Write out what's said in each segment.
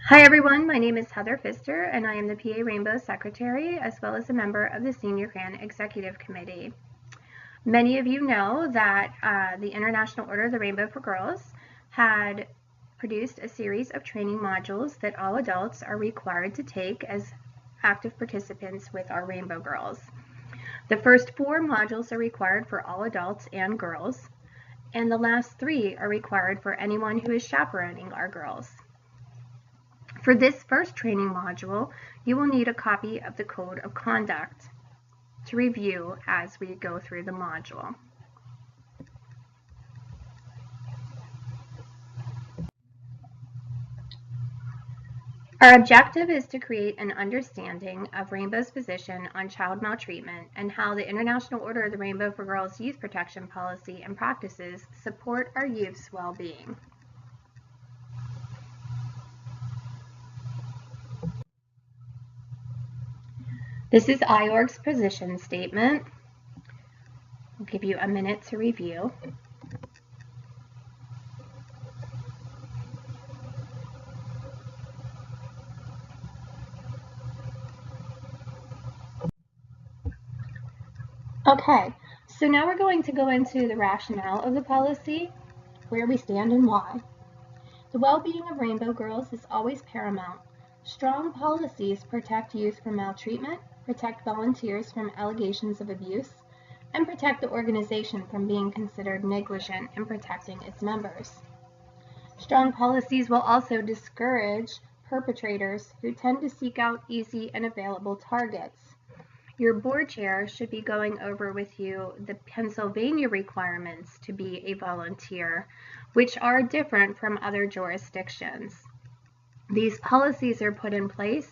Hi everyone, my name is Heather Pfister and I am the PA Rainbow Secretary as well as a member of the Senior Grant Executive Committee. Many of you know that the International Order of the Rainbow for Girls had produced a series of training modules that all adults are required to take as active participants with our Rainbow Girls. The first 4 modules are required for all adults and girls, and the last 3 are required for anyone who is chaperoning our girls. For this first training module, you will need a copy of the Code of Conduct to review as we go through the module. Our objective is to create an understanding of Rainbow's position on child maltreatment and how the International Order of the Rainbow for Girls Youth Protection Policy and practices support our youth's well-being. This is IORG's position statement. I'll give you a minute to review. Okay, so now we're going to go into the rationale of the policy, where we stand and why. The well-being of Rainbow Girls is always paramount. Strong policies protect youth from maltreatment, protect volunteers from allegations of abuse, and protect the organization from being considered negligent in protecting its members. Strong policies will also discourage perpetrators who tend to seek out easy and available targets. Your board chair should be going over with you the Pennsylvania requirements to be a volunteer, which are different from other jurisdictions. These policies are put in place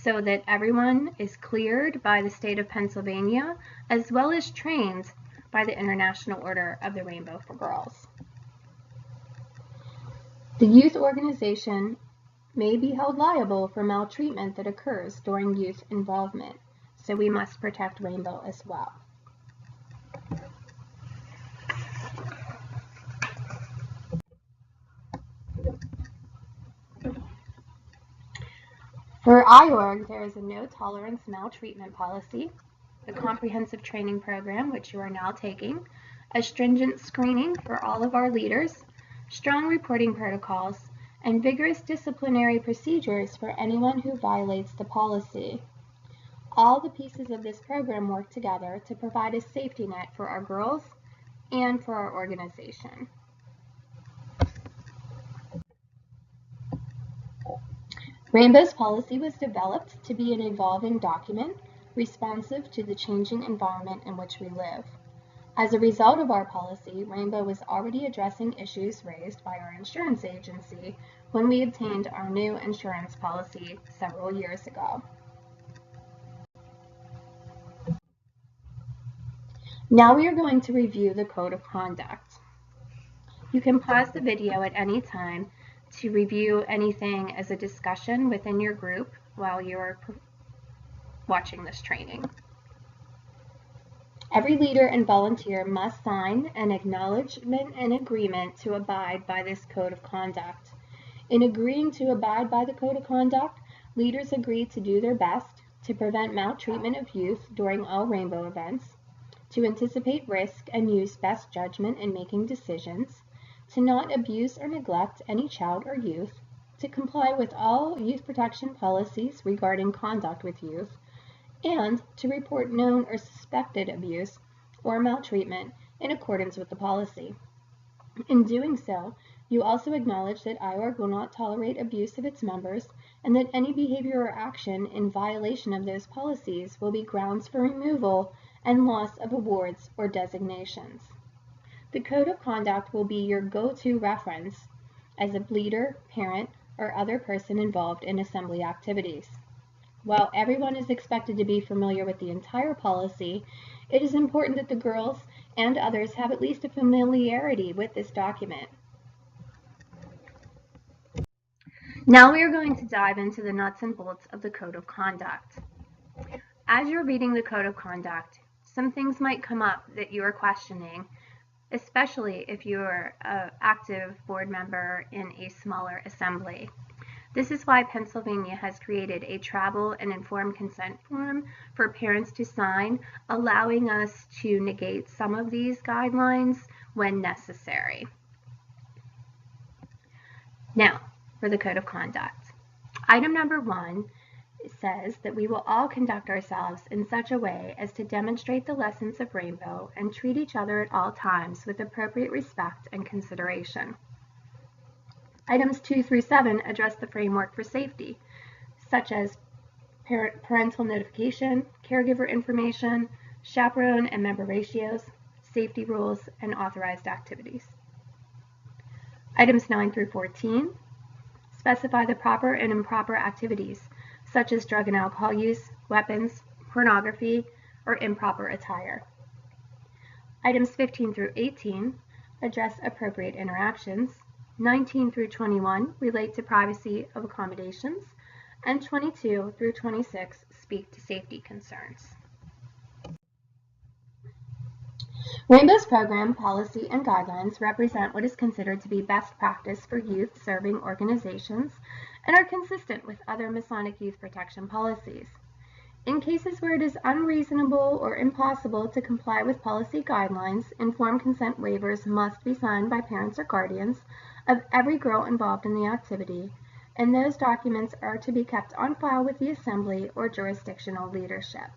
so that everyone is cleared by the state of Pennsylvania, as well as trained by the International Order of the Rainbow for Girls. The youth organization may be held liable for maltreatment that occurs during youth involvement, so we must protect Rainbow as well. For IORG, there is a no tolerance maltreatment policy, a comprehensive training program, which you are now taking, a stringent screening for all of our leaders, strong reporting protocols, and vigorous disciplinary procedures for anyone who violates the policy. All the pieces of this program work together to provide a safety net for our girls and for our organization. Rainbow's policy was developed to be an evolving document, responsive to the changing environment in which we live. As a result of our policy, Rainbow was already addressing issues raised by our insurance agency when we obtained our new insurance policy several years ago. Now we are going to review the Code of Conduct. You can pause the video at any time to review anything as a discussion within your group while you're watching this training. Every leader and volunteer must sign an acknowledgement and agreement to abide by this Code of Conduct. In agreeing to abide by the Code of Conduct, leaders agree to do their best to prevent maltreatment of youth during all Rainbow events, to anticipate risk and use best judgment in making decisions, to not abuse or neglect any child or youth, to comply with all youth protection policies regarding conduct with youth, and to report known or suspected abuse or maltreatment in accordance with the policy. In doing so, you also acknowledge that IORG will not tolerate abuse of its members and that any behavior or action in violation of those policies will be grounds for removal and loss of awards or designations. The Code of Conduct will be your go-to reference as a leader, parent, or other person involved in assembly activities. While everyone is expected to be familiar with the entire policy, it is important that the girls and others have at least a familiarity with this document. Now we are going to dive into the nuts and bolts of the Code of Conduct. As you're reading the Code of Conduct, some things might come up that you are questioning, especially if you are an active board member in a smaller assembly. This is why Pennsylvania has created a travel and informed consent form for parents to sign, allowing us to negate some of these guidelines when necessary. Now, for the Code of Conduct. Item number 1 says that we will all conduct ourselves in such a way as to demonstrate the lessons of Rainbow and treat each other at all times with appropriate respect and consideration. Items 2 through 7 address the framework for safety, such as parental notification, caregiver information, chaperone and member ratios, safety rules, and authorized activities. Items 9 through 14 specify the proper and improper activities, such as drug and alcohol use, weapons, pornography, or improper attire. Items 15 through 18 address appropriate interactions. 19 through 21 relate to privacy of accommodations, and 22 through 26 speak to safety concerns. Rainbow's program, policy, and guidelines represent what is considered to be best practice for youth-serving organizations and are consistent with other Masonic youth protection policies. In cases where it is unreasonable or impossible to comply with policy guidelines, informed consent waivers must be signed by parents or guardians of every girl involved in the activity, and those documents are to be kept on file with the Assembly or jurisdictional leadership.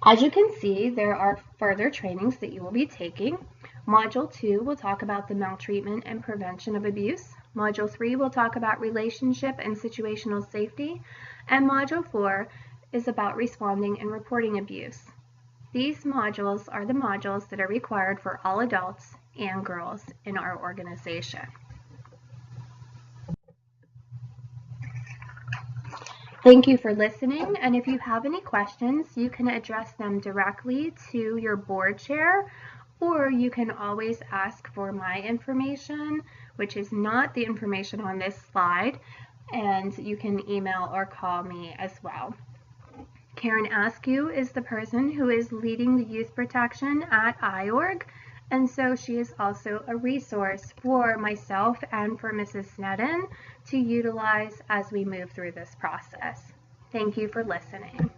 As you can see, there are further trainings that you will be taking. Module 2 will talk about the maltreatment and prevention of abuse. Module 3 will talk about relationship and situational safety. And Module 4 is about responding and reporting abuse. These modules are the modules that are required for all adults and girls in our organization. Thank you for listening, and if you have any questions, you can address them directly to your board chair, or you can always ask for my information, which is not the information on this slide, and you can email or call me as well. Karen Askew is the person who is leading the youth protection at IORG, and so she is also a resource for myself and for Mrs. Sneddon to utilize as we move through this process. Thank you for listening.